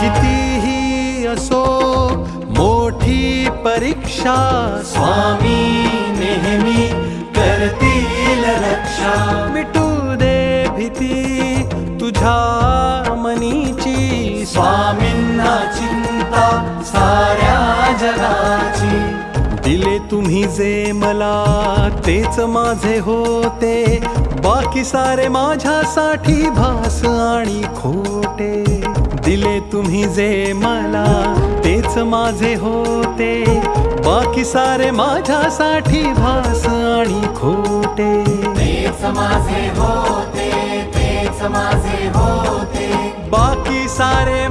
कितीही असो मोठी परीक्षा, स्वामी नेहमी करतील रक्षा. मिटू दे भीती तुझ्या मनीची, स्वामींना चिंता साऱ्या जगाची. दिले तुम्ही जे मला तेच माझे होते, बाकी सारे माझ्यासाठी भास आणि खोटे. दिले तुम्ही जे मला तेच माझे होते, बाकी सारे माझ्यासाठी भास आणि खोटे. तेच माझे होते, तेच माझे होते. बाकी सारे